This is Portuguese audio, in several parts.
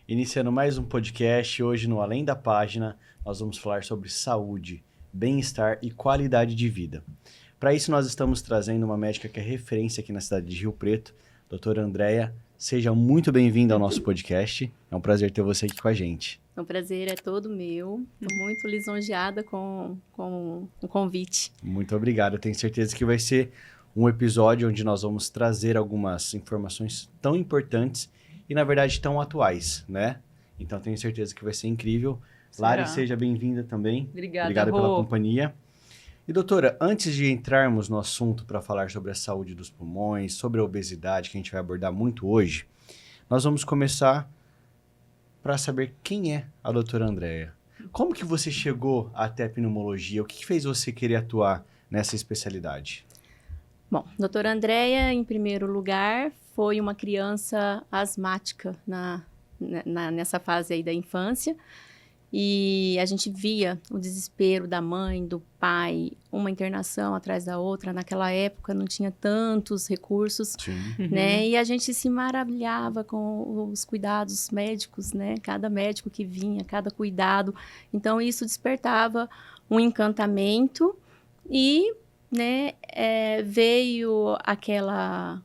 Iniciando mais um podcast, hoje no Além da Página, nós vamos falar sobre saúde, bem-estar e qualidade de vida. Para isso, nós estamos trazendo uma médica que é referência aqui na cidade de Rio Preto, doutora Andréia. Seja muito bem-vinda ao nosso podcast. É um prazer ter você aqui com a gente. O prazer é todo meu. Estou muito lisonjeada com o convite. Muito obrigado. Eu tenho certeza que vai ser um episódio onde nós vamos trazer algumas informações tão importantes e, na verdade, tão atuais, né? Então, tenho certeza que vai ser incrível. Será? Lari, seja bem-vinda também. Obrigada pela companhia. E, doutora, antes de entrarmos no assunto para falar sobre a saúde dos pulmões, sobre a obesidade, que a gente vai abordar muito hoje, nós vamos começar para saber quem é a doutora Andréia. Como que você chegou até a pneumologia? O que fez você querer atuar nessa especialidade? Bom, doutora Andréia, em primeiro lugar, foi uma criança asmática nessa fase aí da infância. E a gente via o desespero da mãe, do pai, uma internação atrás da outra. Naquela época não tinha tantos recursos, né? E a gente se maravilhava com os cuidados médicos, né? Cada médico que vinha, cada cuidado. Então, isso despertava um encantamento e, né, veio aquela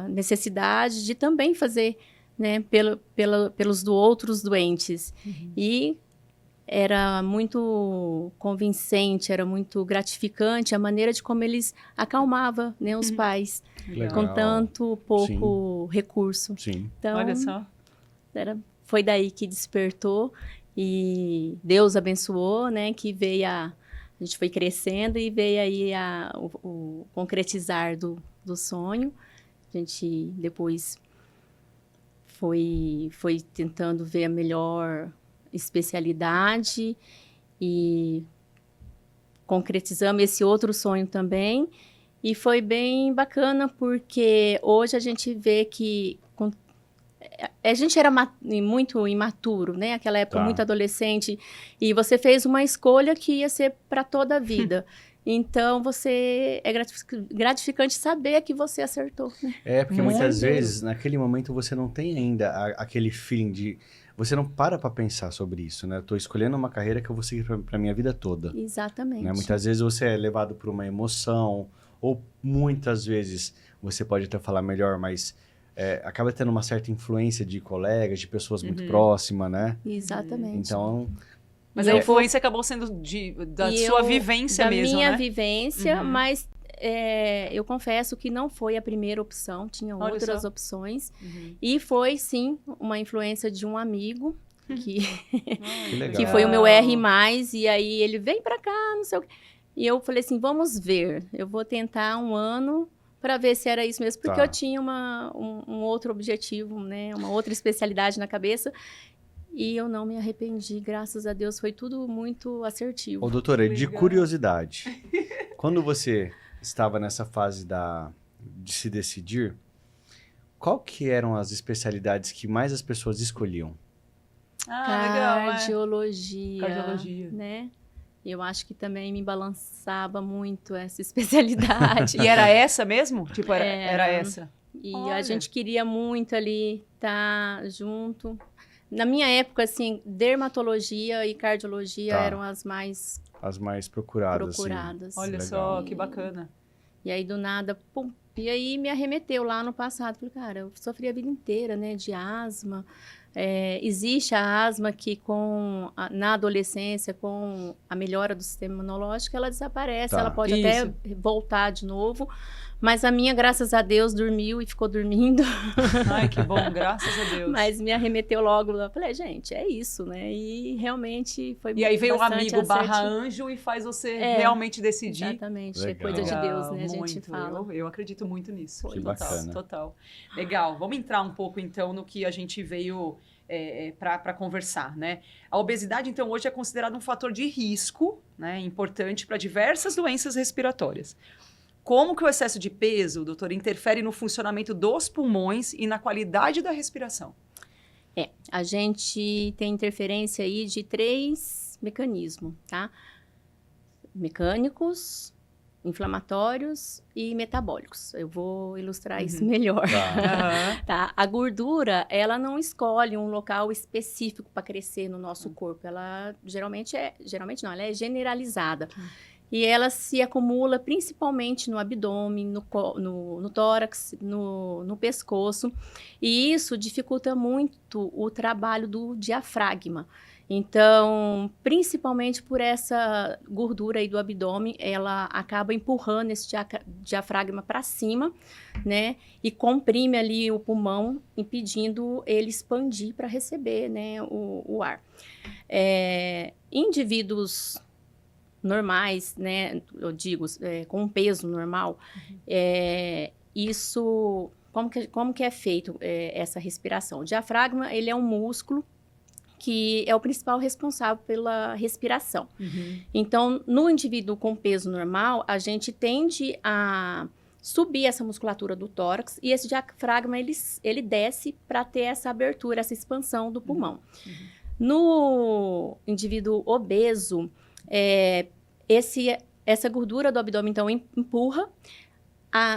necessidade de também fazer, né, pelos outros doentes. E era muito convincente, era muito gratificante a maneira de como eles acalmavam, né, os pais, Legal. com tanto pouco recurso. Sim. Então, Olha só. foi daí que despertou e Deus abençoou, né, que veio a gente foi crescendo e veio aí o concretizar do sonho. A gente depois foi tentando ver a melhor especialidade e concretizamos esse outro sonho também. E foi bem bacana porque hoje a gente vê que a gente era muito imaturo, né? Aquela época muito adolescente. E você fez uma escolha que ia ser para toda a vida. Então, é gratificante saber que você acertou. Né? Porque muitas vezes, naquele momento, você não tem ainda aquele feeling de... Você não para pensar sobre isso, né? Eu tô escolhendo uma carreira que eu vou seguir pra minha vida toda. Exatamente. Né? Muitas vezes você é levado por uma emoção, ou muitas vezes você pode até falar melhor, mas acaba tendo uma certa influência de colegas, de pessoas muito próximas, né? Exatamente. Então... Mas a influência acabou sendo da sua vivência mesmo, né? Da minha vivência, mas eu confesso que não foi a primeira opção, tinha outras opções. E foi, sim, uma influência de um amigo, que foi o meu R+, e aí ele vem pra cá, não sei o quê. E eu falei assim, vamos ver, eu vou tentar 1 ano para ver se era isso mesmo, porque eu tinha um outro objetivo, né? Uma outra especialidade na cabeça. E eu não me arrependi, graças a Deus, foi tudo muito assertivo. Ô, doutora, de curiosidade, quando você estava nessa fase de se decidir, qual que eram as especialidades que mais as pessoas escolhiam? Cardiologia. Cardiologia. Né? Eu acho que também me balançava muito essa especialidade. E era essa mesmo? Tipo, era essa? E a gente queria muito ali estar junto. Na minha época, assim, dermatologia e cardiologia eram as mais procuradas. Assim. Olha só, que bacana. E aí, do nada, pum. E aí, me arremeteu lá no passado. Falei, cara, eu sofri a vida inteira, né, de asma. Existe a asma que, na adolescência, com a melhora do sistema imunológico, ela desaparece. Ela pode até voltar de novo. Mas a minha, graças a Deus, dormiu e ficou dormindo. Ai, que bom, graças a Deus. Mas me arremeteu logo. Eu falei, gente, é isso, né? E realmente foi bastante E aí veio um amigo assertivo. /anjo e faz você realmente decidir. Exatamente, Legal. é coisa de Deus, né? A Muito. gente fala. Eu acredito muito nisso. Que bacana. Total. Legal, vamos entrar um pouco, então, no que a gente veio para conversar, né? A obesidade, então, hoje é considerada um fator de risco, né? Importante para diversas doenças respiratórias. Como que o excesso de peso, doutor, interfere no funcionamento dos pulmões e na qualidade da respiração? A gente tem interferência aí de 3 mecanismos, tá? Mecânicos, inflamatórios e metabólicos. Eu vou ilustrar isso melhor. Tá. Tá? A gordura, ela não escolhe um local específico para crescer no nosso corpo. Ela geralmente não, ela é generalizada. E ela se acumula principalmente no abdômen, no tórax, no pescoço. E isso dificulta muito o trabalho do diafragma. Então, principalmente por essa gordura aí do abdômen, ela acaba empurrando esse diafragma para cima, né? E comprime ali o pulmão, impedindo ele expandir para receber, né, o ar. Indivíduos normais, né? Eu digo, com um peso normal, isso... Como que é feito essa respiração? O diafragma, ele é um músculo que é o principal responsável pela respiração. Então, no indivíduo com peso normal, a gente tende a subir essa musculatura do tórax e esse diafragma, ele desce para ter essa abertura, essa expansão do pulmão. No indivíduo obeso, essa gordura do abdômen, então, empurra.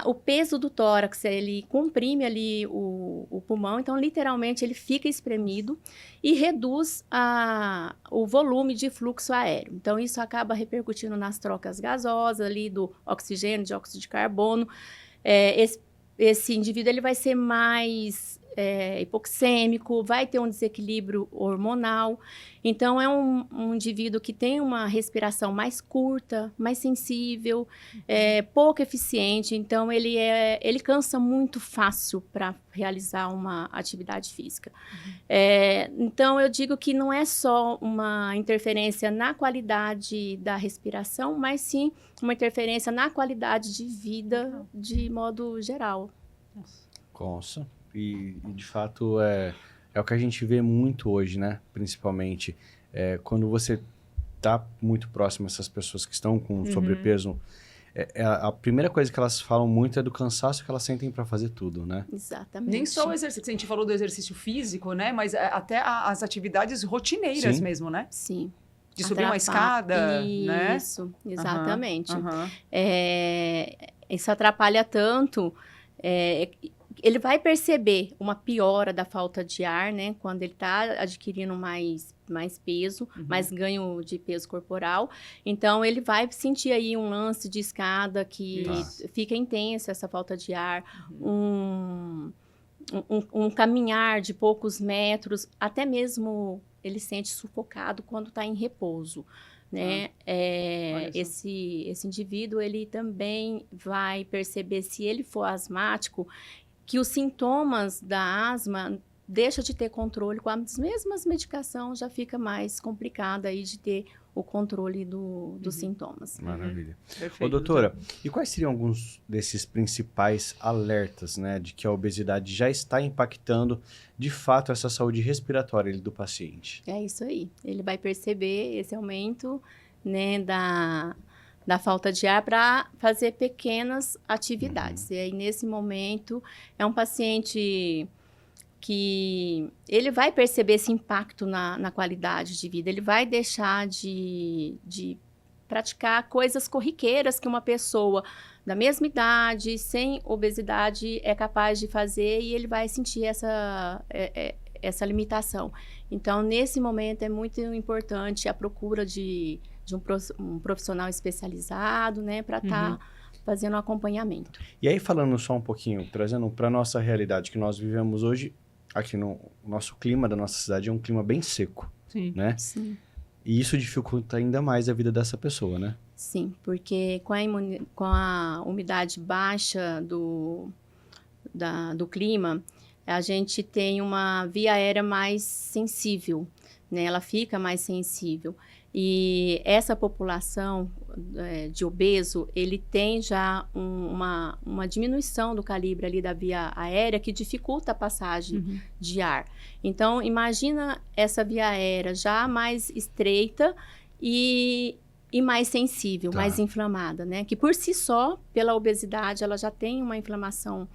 O peso do tórax, ele comprime ali o pulmão, então, literalmente, ele fica espremido e reduz o volume de fluxo aéreo. Então, isso acaba repercutindo nas trocas gasosas ali do oxigênio, dióxido de carbono. Esse indivíduo, ele vai ser mais hipoxêmico, vai ter um desequilíbrio hormonal. Então, é um indivíduo que tem uma respiração mais curta, mais sensível, pouco eficiente. Então, ele cansa muito fácil para realizar uma atividade física. Então, eu digo que não é só uma interferência na qualidade da respiração, mas sim uma interferência na qualidade de vida de modo geral. Nossa. E de fato, é o que a gente vê muito hoje, né? Principalmente, quando você tá muito próximo dessas pessoas que estão com sobrepeso, a primeira coisa que elas falam muito é do cansaço que elas sentem para fazer tudo, né? Exatamente. Nem só o exercício, a gente falou do exercício físico, né? Mas até as atividades rotineiras mesmo, né? Sim. De subir uma escada, né? Isso, exatamente. Isso atrapalha tanto... ele vai perceber uma piora da falta de ar, né? Quando ele está adquirindo mais peso, mais ganho de peso corporal. Então, ele vai sentir aí um lance de escada que fica intenso, essa falta de ar. Um caminhar de poucos metros. Até mesmo ele sente sufocado quando está em repouso. Né? Esse indivíduo, ele também vai perceber, se ele for asmático, que os sintomas da asma deixam de ter controle com as mesmas medicações, já fica mais complicado aí de ter o controle dos sintomas. Maravilha. Perfeito. Ô, doutora, e quais seriam alguns desses principais alertas, né, de que a obesidade já está impactando, de fato, essa saúde respiratória do paciente? É isso aí. Ele vai perceber esse aumento, né, da falta de ar para fazer pequenas atividades. E aí, nesse momento, é um paciente que ele vai perceber esse impacto na qualidade de vida. Ele vai deixar de praticar coisas corriqueiras que uma pessoa da mesma idade, sem obesidade, é capaz de fazer, e ele vai sentir essa limitação. Então, nesse momento, é muito importante a procura de um profissional especializado, né, para estar fazendo um acompanhamento. E aí, falando só um pouquinho, trazendo para a nossa realidade que nós vivemos hoje, aqui no nosso clima da nossa cidade é um clima bem seco, né? Sim. E isso dificulta ainda mais a vida dessa pessoa, né? Sim, porque com a umidade baixa do clima, a gente tem uma via aérea mais sensível, né? Ela fica mais sensível. E essa população de obeso, ele tem já uma diminuição do calibre ali da via aérea que dificulta a passagem de ar. Então, imagina essa via aérea já mais estreita e mais sensível, mais inflamada, né? Que por si só, pela obesidade, ela já tem uma inflamação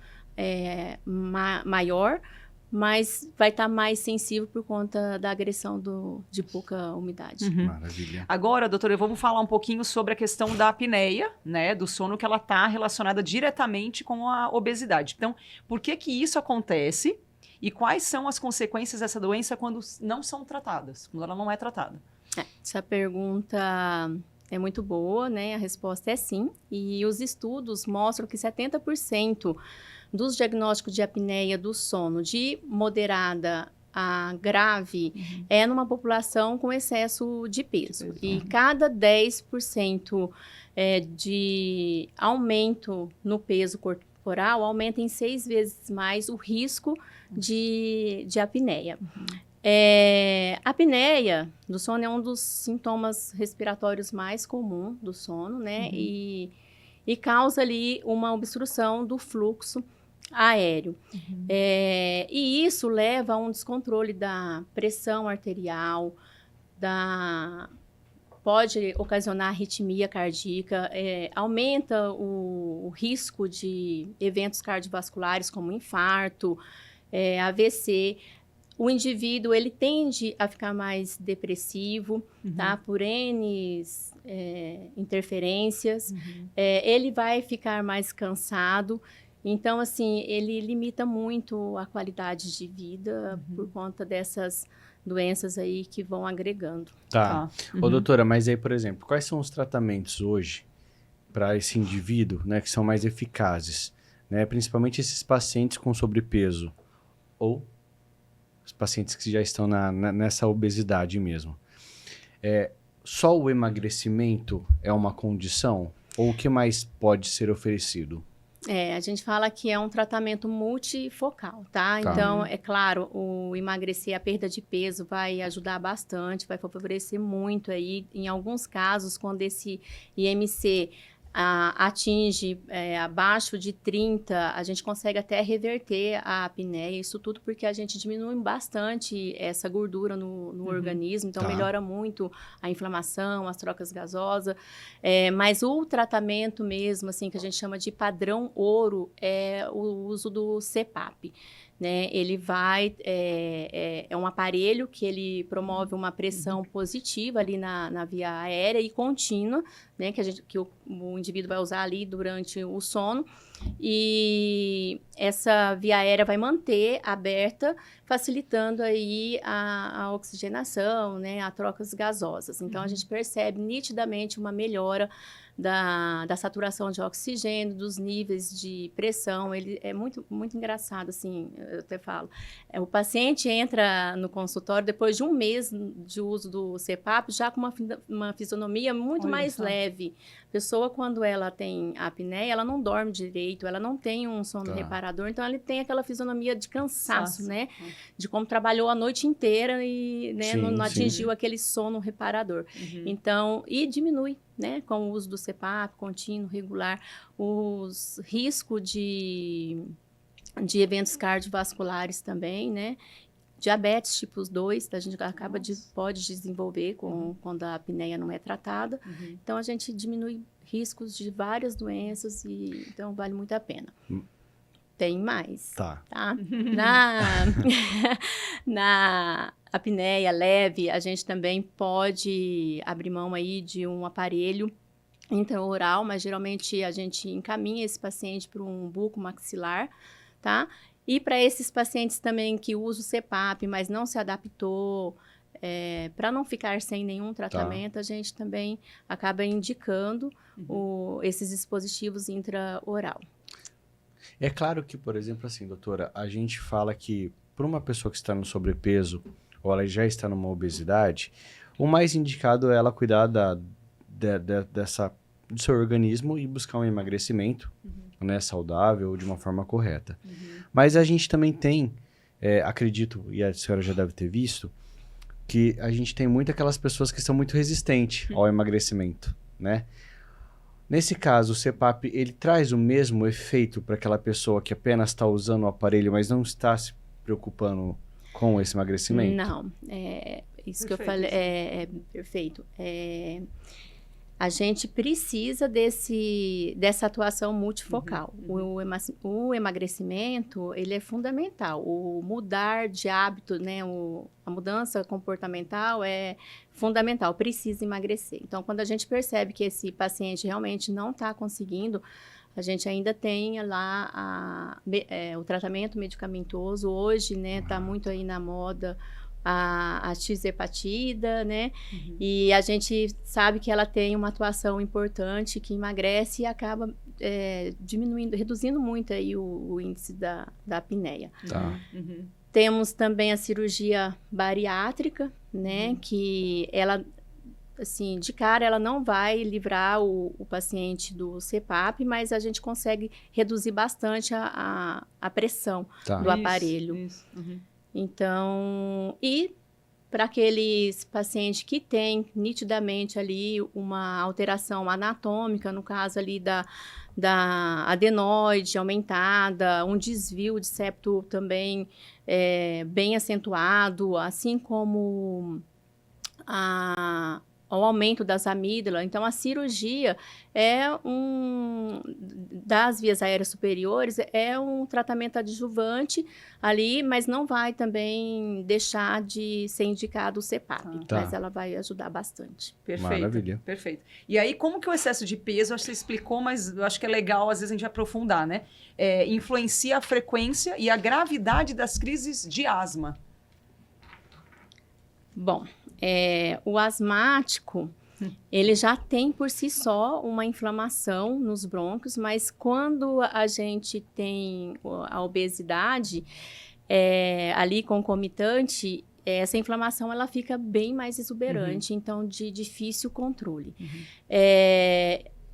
maior, mas vai estar mais sensível por conta da agressão de pouca umidade. Maravilha. Agora, doutora, vamos falar um pouquinho sobre a questão da apneia, né, do sono, que ela está relacionada diretamente com a obesidade. Então, por que isso acontece e quais são as consequências dessa doença quando não são tratadas, quando ela não é tratada? Essa pergunta é muito boa, né? A resposta é sim. E os estudos mostram que 70% dos diagnósticos de apneia do sono de moderada a grave é numa população com excesso de peso. E cada 10% de aumento no peso corporal aumenta em 6 vezes mais o risco de apneia. A apneia do sono é um dos sintomas respiratórios mais comuns do sono, né? E causa ali uma obstrução do fluxo aéreo. E isso leva a um descontrole da pressão arterial, pode ocasionar arritmia cardíaca, aumenta o risco de eventos cardiovasculares como infarto, AVC. O indivíduo, ele tende a ficar mais depressivo, tá? Por N interferências. Ele vai ficar mais cansado. Então, assim, ele limita muito a qualidade de vida por conta dessas doenças aí que vão agregando. Tá. Ô, doutora, mas aí, por exemplo, quais são os tratamentos hoje para esse indivíduo, né, que são mais eficazes, né? Principalmente esses pacientes com sobrepeso ou os pacientes que já estão nessa obesidade mesmo. Só o emagrecimento é uma condição? Ou o que mais pode ser oferecido? A gente fala que é um tratamento multifocal, tá? Então, é claro, o emagrecer, a perda de peso vai ajudar bastante, vai favorecer muito aí. Em alguns casos, quando esse IMC atinge abaixo de 30, a gente consegue até reverter a apneia, isso tudo porque a gente diminui bastante essa gordura no organismo, então melhora muito a inflamação, as trocas gasosas, mas o tratamento mesmo, assim, que a gente chama de padrão ouro, é o uso do CPAP. Né? Ele é um aparelho que ele promove uma pressão positiva ali na via aérea e contínua, né? Que o indivíduo vai usar ali durante o sono. E essa via aérea vai manter aberta, facilitando aí a oxigenação, né? As trocas gasosas. Então, a gente percebe nitidamente uma melhora da saturação de oxigênio, dos níveis de pressão. Ele é muito, muito engraçado, assim, eu até falo. O paciente entra no consultório depois de um mês de uso do CPAP, já com uma fisionomia muito mais leve. A pessoa, quando ela tem apneia, ela não dorme direito, ela não tem um sono reparador, então ela tem aquela fisionomia de cansaço, né? De como trabalhou a noite inteira e, né, não atingiu aquele sono reparador. Então, e diminui, né, com o uso do CPAP contínuo, regular, os riscos de eventos cardiovasculares também, né? Diabetes tipo 2, a gente pode desenvolver quando a apneia não é tratada. Então, a gente diminui riscos de várias doenças e então vale muito a pena. Tem mais. Tá? Na apneia leve, a gente também pode abrir mão aí de um aparelho intraoral, mas geralmente a gente encaminha esse paciente para um bucomaxilar, tá? E para esses pacientes também que usam o CPAP, mas não se adaptou, para não ficar sem nenhum tratamento, a gente também acaba indicando esses dispositivos intraoral. É claro que, por exemplo, assim, doutora, a gente fala que para uma pessoa que está no sobrepeso ou ela já está numa obesidade, o mais indicado é ela cuidar do seu organismo e buscar um emagrecimento, né, saudável, de uma forma correta. Mas a gente também tem, acredito, e a senhora já deve ter visto, que a gente tem muito aquelas pessoas que são muito resistentes ao emagrecimento, né? Nesse caso, o CPAP, ele traz o mesmo efeito para aquela pessoa que apenas está usando o aparelho, mas não está se preocupando com esse emagrecimento? Não, isso que eu falei é perfeito. a gente precisa dessa atuação multifocal. O emagrecimento, ele é fundamental. O mudar de hábito, né, a mudança comportamental é fundamental, precisa emagrecer. Então, quando a gente percebe que esse paciente realmente não está conseguindo, a gente ainda tem lá o tratamento medicamentoso. Hoje, né, está muito aí na moda a X-hepatida, né? E a gente sabe que ela tem uma atuação importante, que emagrece e acaba reduzindo muito aí o índice da apneia. Tá. Temos também a cirurgia bariátrica, né? Que ela, assim, de cara, ela não vai livrar o paciente do CPAP, mas a gente consegue reduzir bastante a pressão do aparelho. Isso. Então, e para aqueles pacientes que têm nitidamente ali uma alteração anatômica, no caso ali da adenoide aumentada, um desvio de septo também bem acentuado, assim como o aumento das amígdalas. Então, a cirurgia das vias aéreas superiores é um tratamento adjuvante ali, mas não vai também deixar de ser indicado o CPAP, mas ela vai ajudar bastante. Perfeito. Maravilha. Perfeito. E aí, como que o excesso de peso, acho que você explicou, mas eu acho que é legal, às vezes, a gente aprofundar, né? Influencia a frequência e a gravidade das crises de asma. Bom, o asmático, ele já tem por si só uma inflamação nos brônquios, mas quando a gente tem a obesidade ali concomitante, essa inflamação ela fica bem mais exuberante, então de difícil controle.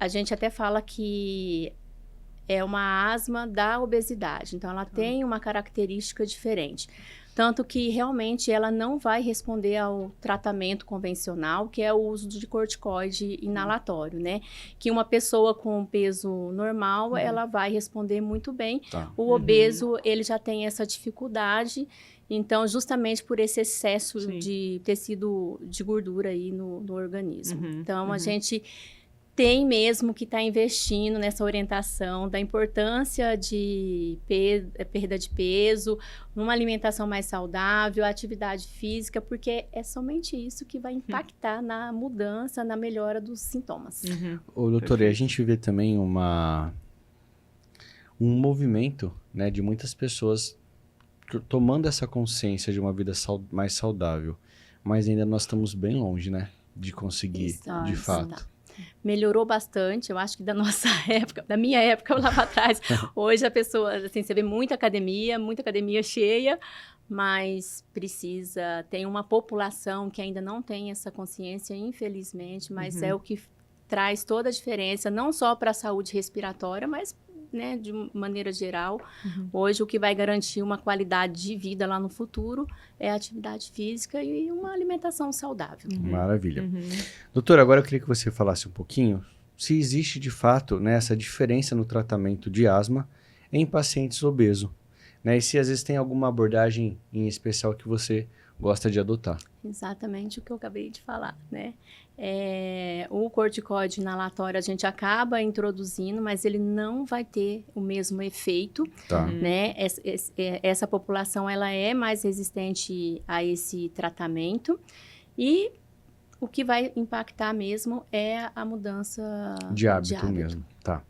A gente até fala que é uma asma da obesidade, então ela tem uma característica diferente. Tanto que realmente ela não vai responder ao tratamento convencional, que é o uso de corticoide inalatório, né? Que uma pessoa com peso normal, ela vai responder muito bem. O obeso, ele já tem essa dificuldade, então justamente por esse excesso de tecido de gordura aí no organismo. Então a gente tem mesmo que estar investindo nessa orientação da importância de perda de peso, numa alimentação mais saudável, atividade física, porque é somente isso que vai impactar na mudança, na melhora dos sintomas. Ô, doutora, a gente vê também um movimento, né, de muitas pessoas tomando essa consciência de uma vida mais saudável, mas ainda nós estamos bem longe, né, de conseguir, de fato. Melhorou bastante, eu acho que da nossa época, da minha época lá para trás. Hoje a pessoa, assim, você vê muita academia cheia, mas tem uma população que ainda não tem essa consciência, infelizmente, mas é o que traz toda a diferença, não só para a saúde respiratória, mas, né, de maneira geral. Hoje o que vai garantir uma qualidade de vida lá no futuro é a atividade física e uma alimentação saudável. Maravilha. Doutora, agora eu queria que você falasse um pouquinho se existe de fato, né, essa diferença no tratamento de asma em pacientes obesos, né, e se às vezes tem alguma abordagem em especial que você gosta de adotar. Exatamente o que eu acabei de falar, né? O corticoide inalatório a gente acaba introduzindo, mas ele não vai ter o mesmo efeito, né? Essa população, ela é mais resistente a esse tratamento e o que vai impactar mesmo é a mudança de hábito mesmo, tá.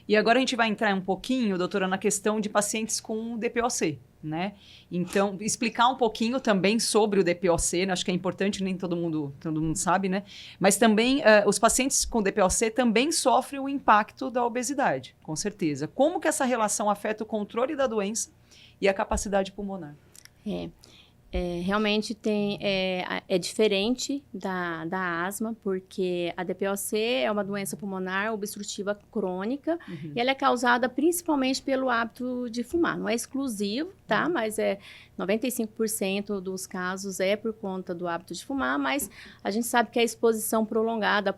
E agora a gente vai entrar um pouquinho, doutora, na questão de pacientes com DPOC, né? Então, explicar um pouquinho também sobre o DPOC, né? Acho que é importante, nem todo mundo sabe, né? Mas também, os pacientes com DPOC também sofrem o impacto da obesidade, com certeza. Como que essa relação afeta o controle da doença e a capacidade pulmonar? Realmente é diferente da asma, porque a DPOC é uma doença pulmonar obstrutiva crônica e ela é causada principalmente pelo hábito de fumar. Não é exclusivo, tá? Mas 95% dos casos é por conta do hábito de fumar, mas a gente sabe que a exposição prolongada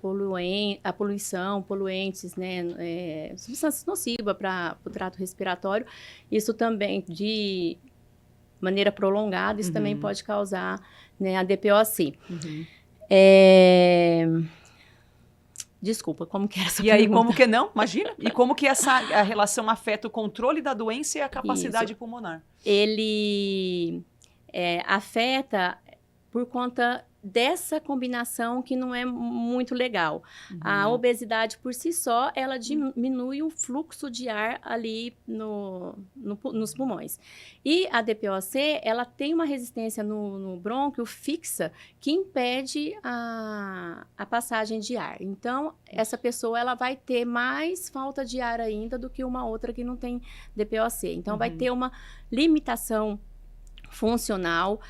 à poluição, poluentes, né, substâncias nocivas para o trato respiratório, isso também de maneira prolongada, isso também pode causar, né, a DPOC. Desculpa, como que era essa E aí, pergunta? como que não? Imagina. E como que a relação afeta o controle da doença e a capacidade pulmonar? Ele afeta por conta dessa combinação que não é muito legal. A obesidade por si só, ela diminui o fluxo de ar ali nos pulmões. E a DPOC, ela tem uma resistência no brônquio fixa que impede a passagem de ar. Então, essa pessoa ela vai ter mais falta de ar ainda do que uma outra que não tem DPOC. Então, vai ter uma limitação funcional,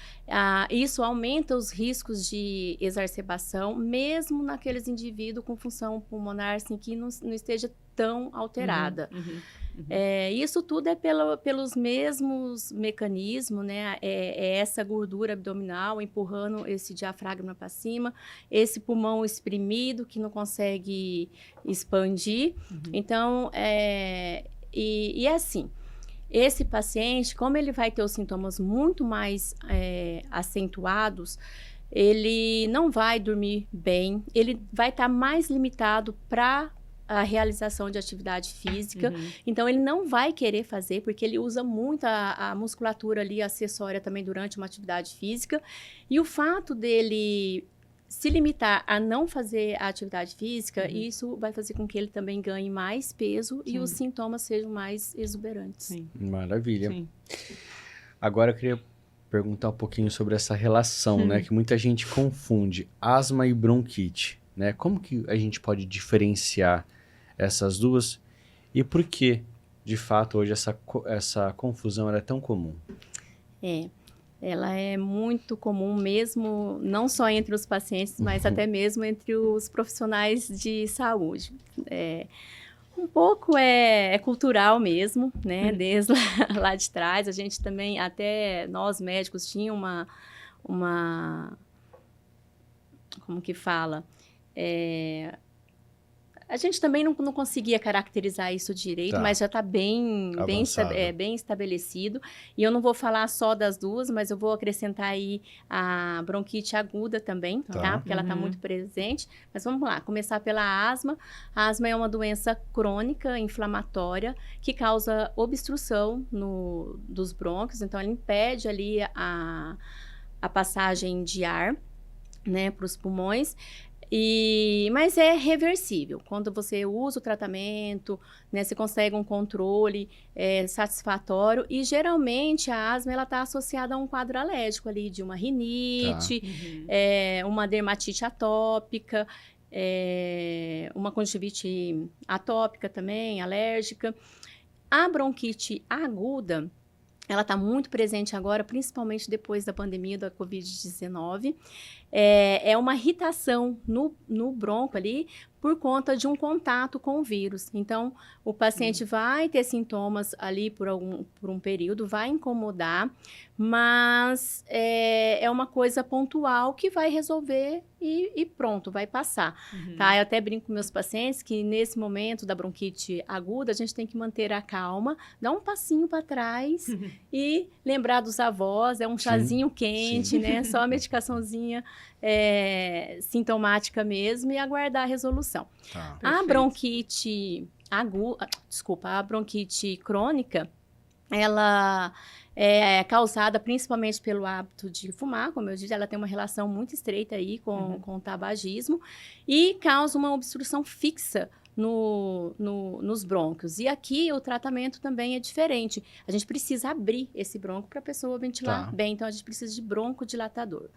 isso aumenta os riscos de exacerbação, mesmo naqueles indivíduos com função pulmonar assim, que não esteja tão alterada. Isso tudo é pelos mesmos mecanismos, né? É essa gordura abdominal empurrando esse diafragma para cima, esse pulmão exprimido que não consegue expandir. Então, assim, esse paciente, como ele vai ter os sintomas muito mais acentuados, ele não vai dormir bem, ele vai estar mais limitado para a realização de atividade física, então ele não vai querer fazer, porque ele usa muito a musculatura ali acessória também durante uma atividade física, e o fato dele se limitar a não fazer a atividade física, isso vai fazer com que ele também ganhe mais peso e os sintomas sejam mais exuberantes. Sim. Maravilha. Sim. Agora eu queria perguntar um pouquinho sobre essa relação, né? Que muita gente confunde asma e bronquite, né? Como que a gente pode diferenciar essas duas e por que, de fato, hoje essa confusão é tão comum? Ela é muito comum mesmo, não só entre os pacientes, mas até mesmo entre os profissionais de saúde. Um pouco é cultural mesmo, né? Desde lá de trás, a gente também, até nós médicos, tinha uma como que fala? A gente também não conseguia caracterizar isso direito, mas já está bem estabelecido. E eu não vou falar só das duas, mas eu vou acrescentar aí a bronquite aguda também, tá? Porque ela está muito presente. Mas vamos lá, começar pela asma. A asma é uma doença crônica, inflamatória, que causa obstrução dos brônquios. Então, ela impede ali a passagem de ar, né, para os pulmões. Mas é reversível. Quando você usa o tratamento, né, você consegue um controle satisfatório. E, geralmente, a asma está associada a um quadro alérgico ali, de uma rinite, uma dermatite atópica, uma conjuntivite atópica também, alérgica. A bronquite aguda, ela está muito presente agora, principalmente depois da pandemia da Covid-19. É uma irritação no brônquio ali por conta de um contato com o vírus. Então, o paciente vai ter sintomas ali por um período, vai incomodar, mas é uma coisa pontual que vai resolver e pronto, vai passar. Tá? Eu até brinco com meus pacientes que nesse momento da bronquite aguda, a gente tem que manter a calma, dar um passinho para trás e lembrar dos avós, um chazinho quente, né? Só a medicaçãozinha sintomática mesmo e aguardar a resolução. A bronquite a bronquite crônica, ela é causada principalmente pelo hábito de fumar, como eu disse, ela tem uma relação muito estreita aí com o tabagismo e causa uma obstrução fixa nos brônquios. E aqui o tratamento também é diferente. A gente precisa abrir esse brônquio para a pessoa ventilar bem. Então, a gente precisa de broncodilatador.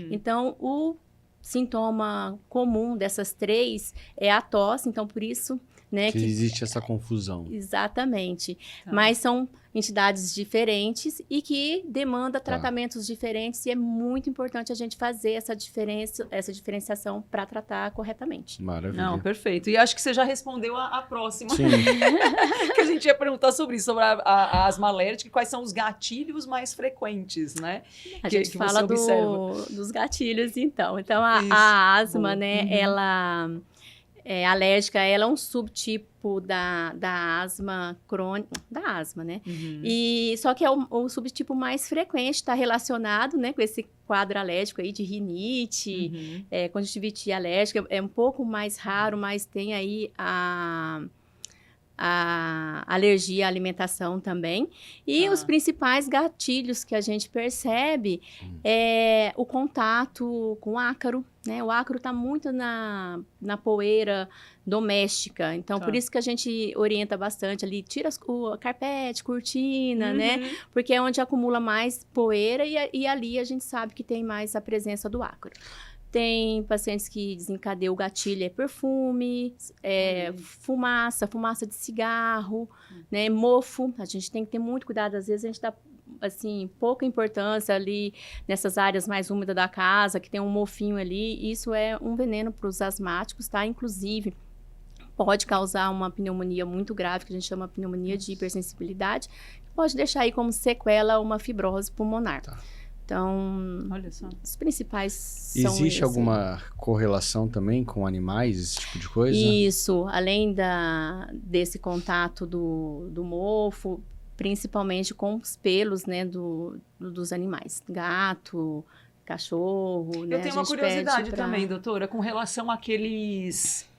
Então, o sintoma comum dessas três é a tosse. Então, por isso, né, que existe essa confusão. Exatamente. Mas são entidades diferentes e que demandam tratamentos diferentes e é muito importante a gente fazer essa diferenciação para tratar corretamente. Maravilha. Não, perfeito. E acho que você já respondeu a próxima. Sim. Que a gente ia perguntar sobre isso, sobre a asma alérgica e quais são os gatilhos mais frequentes, né? A gente fala dos gatilhos, então. Então, a asma, né, alérgica, ela é um subtipo da asma crônica, da asma, né? E só que é o subtipo mais frequente, está relacionado, né, com esse quadro alérgico aí de rinite, conjuntivite alérgica, é um pouco mais raro, mas tem aí a alergia à alimentação também. E os principais gatilhos que a gente percebe é o contato com o ácaro, né? O ácaro está muito na poeira doméstica. Então, por isso que a gente orienta bastante ali, tira o carpete, cortina, né? Porque é onde acumula mais poeira e ali a gente sabe que tem mais a presença do ácaro. Tem pacientes que desencadeiam o gatilho, é perfume, fumaça de cigarro, né, mofo. A gente tem que ter muito cuidado. Às vezes a gente dá, assim, pouca importância ali nessas áreas mais úmidas da casa, que tem um mofinho ali. Isso é um veneno para os asmáticos, tá? Inclusive, pode causar uma pneumonia muito grave, que a gente chama pneumonia de hipersensibilidade. Pode deixar aí como sequela uma fibrose pulmonar. Tá. Então, olha só, os principais são Existe alguma correlação também com animais, esse tipo de coisa? Isso, além desse contato do mofo, principalmente com os pelos, né, dos animais, gato, cachorro, né? Eu tenho uma curiosidade também, doutora, com relação àqueles...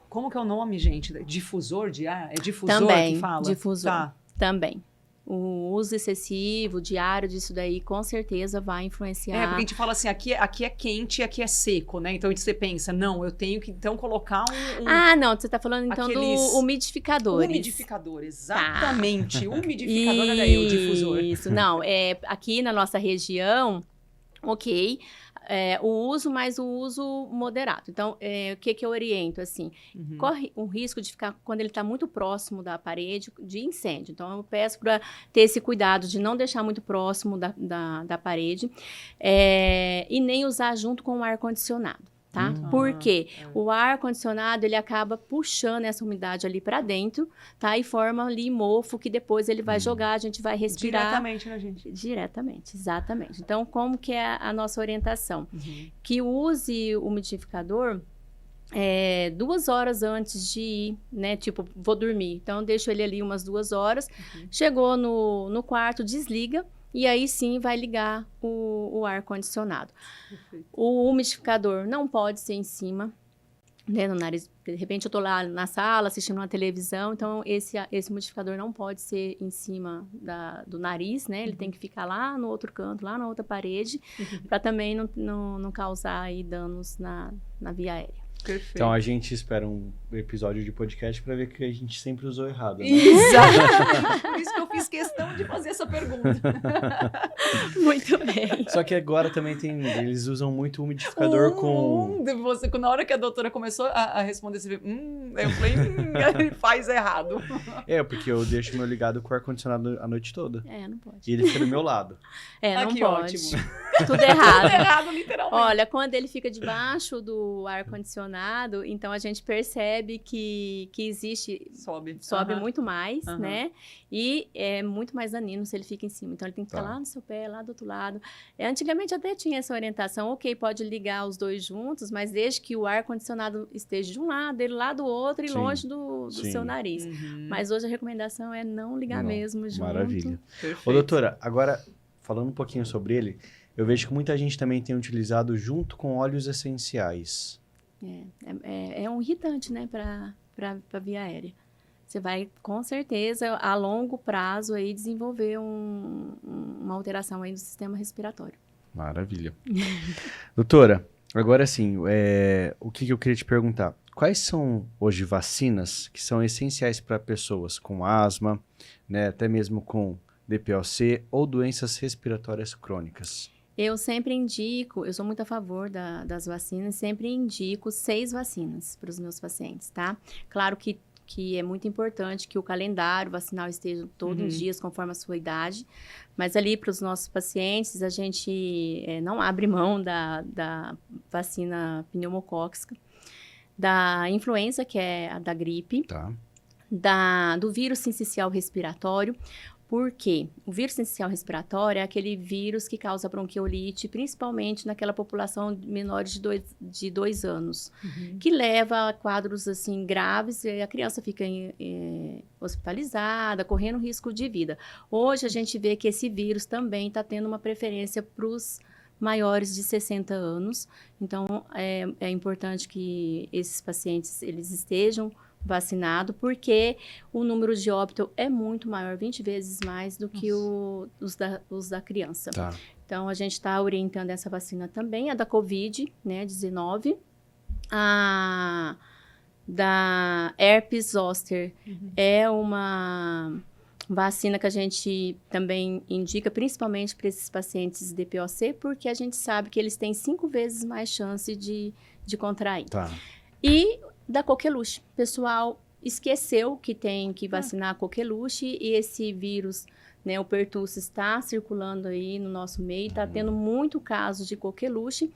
Como que é o nome, gente? Difusor de ar? É difusor também, que fala? Difusor, também. O uso excessivo, diário disso daí, com certeza vai influenciar. Porque a gente fala assim, aqui é quente e aqui é seco, né? Então, você pensa, não, eu tenho que, então, colocar não, você está falando, então, do umidificador. Umidificador, exatamente. Tá. Umidificador, olha aí, o difusor. Isso, não, aqui na nossa região, ok, o uso, mas o uso moderado. Então, o que eu oriento, assim, corre o risco de ficar, quando ele está muito próximo da parede, de incêndio. Então, eu peço para ter esse cuidado de não deixar muito próximo da parede e nem usar junto com o ar-condicionado. Tá? Porque o ar-condicionado, ele acaba puxando essa umidade ali para dentro, tá? E forma ali mofo que depois ele vai jogar, a gente vai respirar. Diretamente, né, gente? Diretamente, exatamente. Então, como que é a nossa orientação? Que use o umidificador 2 horas antes de ir, né? Tipo, vou dormir. Então, deixo ele ali umas 2 horas. Chegou no quarto, desliga. E aí sim vai ligar o ar-condicionado. O umidificador não pode ser em cima, né, no nariz. De repente eu estou lá na sala assistindo uma televisão, então esse umidificador não pode ser em cima do nariz, né? Ele tem que ficar lá no outro canto, lá na outra parede, para também não causar aí danos na via aérea. Perfeito. Então a gente espera um episódio de podcast para ver que a gente sempre usou errado, né? Exatamente. Por isso que eu fiz questão de fazer essa pergunta. Muito bem. Só que agora também eles usam muito umidificador com... Na hora que a doutora começou a responder, você viu, eu falei, faz errado. Porque eu deixo meu ligado com o ar-condicionado a noite toda. Não pode. E ele fica do meu lado. Não pode. Ótimo. Tudo errado. Tudo errado, literalmente. Olha, quando ele fica debaixo do ar-condicionado, então a gente percebe que existe... Sobe muito mais, né? E é muito mais danino se ele fica em cima. Então, ele tem que ficar lá no seu pé, lá do outro lado. Antigamente até tinha essa orientação. Ok, pode ligar os dois juntos, mas desde que o ar-condicionado esteja de um lado, ele lá do outro e longe do seu nariz. Mas hoje a recomendação é não ligar mesmo junto. Maravilha. Perfeito. Ô, doutora, agora, falando um pouquinho sobre ele, eu vejo que muita gente também tem utilizado junto com óleos essenciais. É um irritante, né, para via aérea. Você vai, com certeza, a longo prazo, aí, desenvolver uma alteração aí do sistema respiratório. Maravilha. Doutora, agora sim, o que eu queria te perguntar? Quais são, hoje, vacinas que são essenciais para pessoas com asma, né, até mesmo com DPOC ou doenças respiratórias crônicas? Eu sempre indico, eu sou muito a favor das vacinas, sempre indico 6 vacinas para os meus pacientes, tá? Claro que é muito importante que o calendário vacinal esteja todos os dias, conforme a sua idade, mas ali para os nossos pacientes, a gente não abre mão da vacina pneumocócica, da influenza, que é a da gripe, do vírus sincicial respiratório. Por quê? O vírus sincicial respiratório é aquele vírus que causa bronquiolite, principalmente naquela população menor de 2 anos, que leva a quadros assim graves e a criança fica hospitalizada, correndo risco de vida. Hoje a gente vê que esse vírus também está tendo uma preferência para os maiores de 60 anos. Então, é importante que esses pacientes eles estejam vacinado, porque o número de óbito é muito maior, 20 vezes mais do que os da criança. Tá. Então, a gente está orientando essa vacina também, a da Covid, né, 19, a da herpes zoster é uma vacina que a gente também indica, principalmente para esses pacientes DPOC, porque a gente sabe que eles têm 5 vezes mais chance de contrair. Tá. E da coqueluche. O pessoal esqueceu que tem que vacinar a coqueluche e esse vírus, né, o pertussis, está circulando aí no nosso meio, está tendo muito caso de coqueluche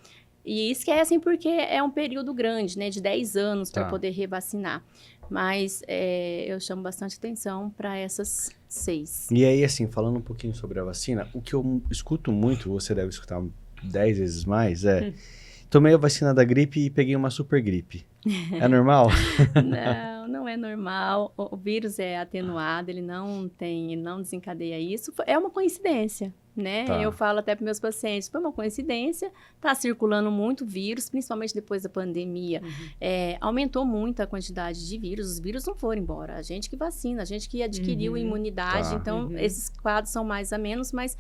e esquecem porque é um período grande, né, de 10 anos para poder revacinar. Mas eu chamo bastante atenção para essas 6. E aí, assim, falando um pouquinho sobre a vacina, o que eu escuto muito, você deve escutar 10 vezes mais, tomei a vacina da gripe e peguei uma super gripe. É normal? Não é normal. O vírus é atenuado, ele não desencadeia isso. É uma coincidência, né? Tá. Eu falo até para meus pacientes, foi uma coincidência, está circulando muito vírus, principalmente depois da pandemia. Aumentou muito a quantidade de vírus, os vírus não foram embora. A gente que vacina, a gente que adquiriu imunidade, então esses quadros são mais a menos, mas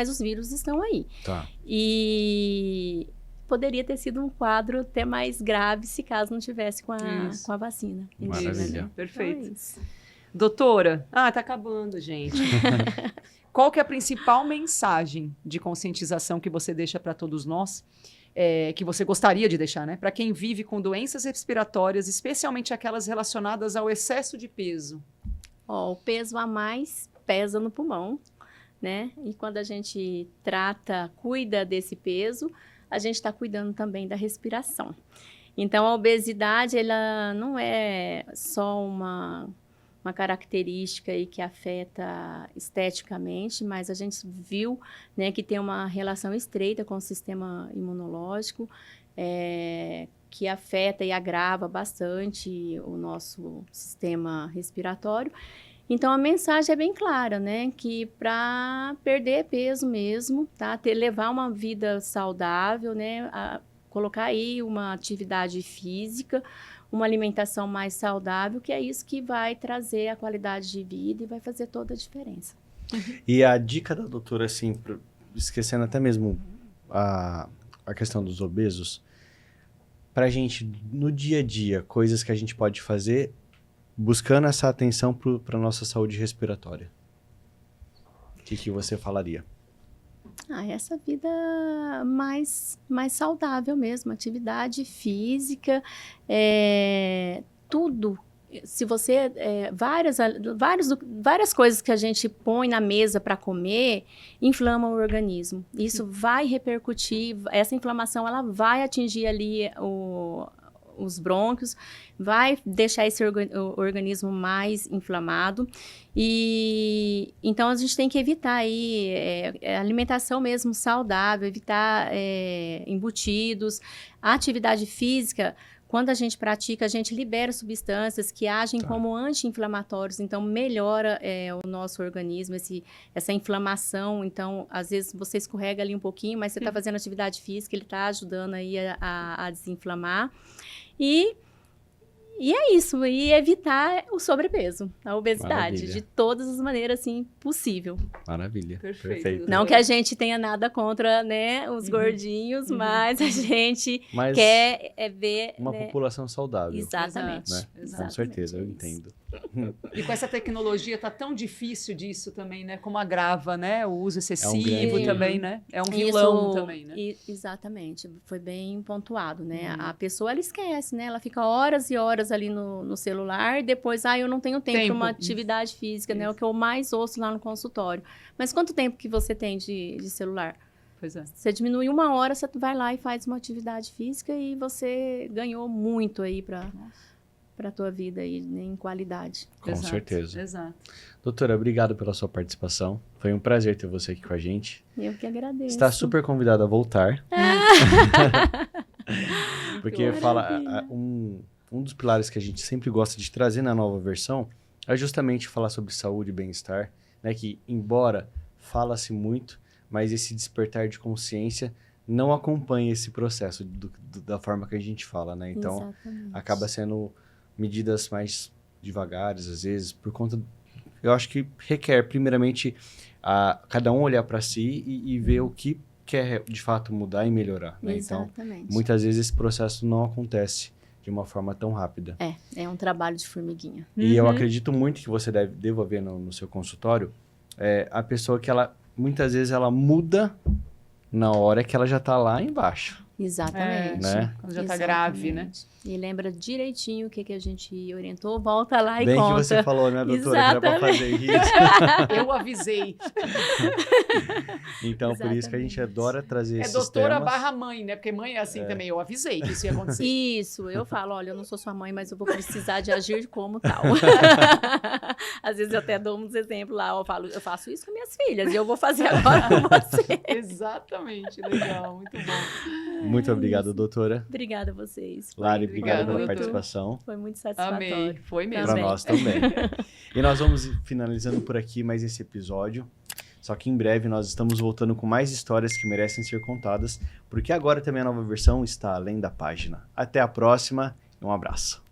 os vírus estão aí. Tá. E poderia ter sido um quadro até mais grave se caso não tivesse com a vacina. Maravilha. Né? Perfeito. Então é isso. Doutora, tá acabando, gente. Qual que é a principal mensagem de conscientização que você deixa para todos nós, que você gostaria de deixar, né? Para quem vive com doenças respiratórias, especialmente aquelas relacionadas ao excesso de peso? O peso a mais pesa no pulmão, né? E quando a gente cuida desse peso, a gente está cuidando também da respiração. Então, a obesidade, ela não é só uma característica aí que afeta esteticamente, mas a gente viu, né, que tem uma relação estreita com o sistema imunológico, que afeta e agrava bastante o nosso sistema respiratório. Então, a mensagem é bem clara, né? Que para perder peso mesmo, tá? Levar uma vida saudável, né? Colocar aí uma atividade física, uma alimentação mais saudável, que é isso que vai trazer a qualidade de vida e vai fazer toda a diferença. E a dica da doutora, assim, esquecendo até mesmo a questão dos obesos, pra gente, no dia a dia, coisas que a gente pode fazer buscando essa atenção para a nossa saúde respiratória. O que você falaria? Essa vida mais saudável mesmo, atividade física, tudo. Se você, várias coisas que a gente põe na mesa para comer, inflama o organismo. Isso vai repercutir, essa inflamação ela vai atingir ali os brônquios, vai deixar esse organismo mais inflamado. E então a gente tem que evitar aí alimentação mesmo saudável, evitar embutidos, a atividade física. Quando a gente pratica, a gente libera substâncias que agem como anti-inflamatórios, então melhora o nosso organismo, essa inflamação. Então, às vezes você escorrega ali um pouquinho, mas você está fazendo atividade física, ele está ajudando aí a desinflamar. E é isso, e evitar o sobrepeso, a obesidade, Maravilha. de todas as maneiras, assim, possível. Maravilha. Perfeito. Não que a gente tenha nada contra, né, os gordinhos, mas a gente Mas quer ver... uma né, população saudável. exatamente. Né? Exato. Com certeza, eu Isso. entendo. E com essa tecnologia tá tão difícil disso também, né? Como agrava, né? O uso excessivo grande- também, né? É um vilão Isso, também, né? Exatamente, foi bem pontuado, né? A pessoa, ela esquece, né? Ela fica horas e horas ali no celular, depois, eu não tenho tempo para uma atividade física, né? É o que eu mais ouço lá no consultório. Mas quanto tempo que você tem de celular? Pois é. Você diminui 1 hora, você vai lá e faz uma atividade física e você ganhou muito aí para para a tua vida aí, né, em qualidade. Com Exato, certeza. Exato. Doutora, obrigado pela sua participação. Foi um prazer ter você aqui com a gente. Eu que agradeço. Está super convidada a voltar. Porque um dos pilares que a gente sempre gosta de trazer na nova versão é justamente falar sobre saúde e bem-estar, né? Que, embora fala-se muito, mas esse despertar de consciência não acompanha esse processo da forma que a gente fala, né? Então, Exatamente. acaba sendo medidas mais devagares, às vezes, por conta... Eu acho que requer, primeiramente, cada um olhar para si e ver o que quer, de fato, mudar e melhorar, né? Então, Exatamente. muitas vezes esse processo não acontece de uma forma tão rápida. É um trabalho de formiguinha. E eu acredito muito que você deva ver no seu consultório a pessoa que muitas vezes ela muda na hora que ela já tá lá embaixo. Exatamente. Né? Quando já tá grave, né? E lembra direitinho o que a gente orientou, volta lá e Bem conta. que você falou, né, doutora? Que era pra fazer isso. Eu avisei. Então, por isso que a gente adora trazer esses doutora temas. barra mãe, né? Porque mãe é assim também. Eu avisei que isso ia acontecer. Isso, eu falo, olha, eu não sou sua mãe, mas eu vou precisar de agir como tal. Às vezes eu até dou uns exemplos lá, eu faço isso com minhas filhas e eu vou fazer agora com você. Exatamente, legal, muito bom. Muito obrigado, doutora. Obrigada a vocês. Lari, obrigado pela doutora. participação. Foi muito satisfatório. Amei, foi mesmo. Para Também. nós também. E nós vamos finalizando por aqui mais esse episódio. Só que em breve nós estamos voltando com mais histórias que merecem ser contadas, porque agora também a nova versão está além da página. Até a próxima e um abraço.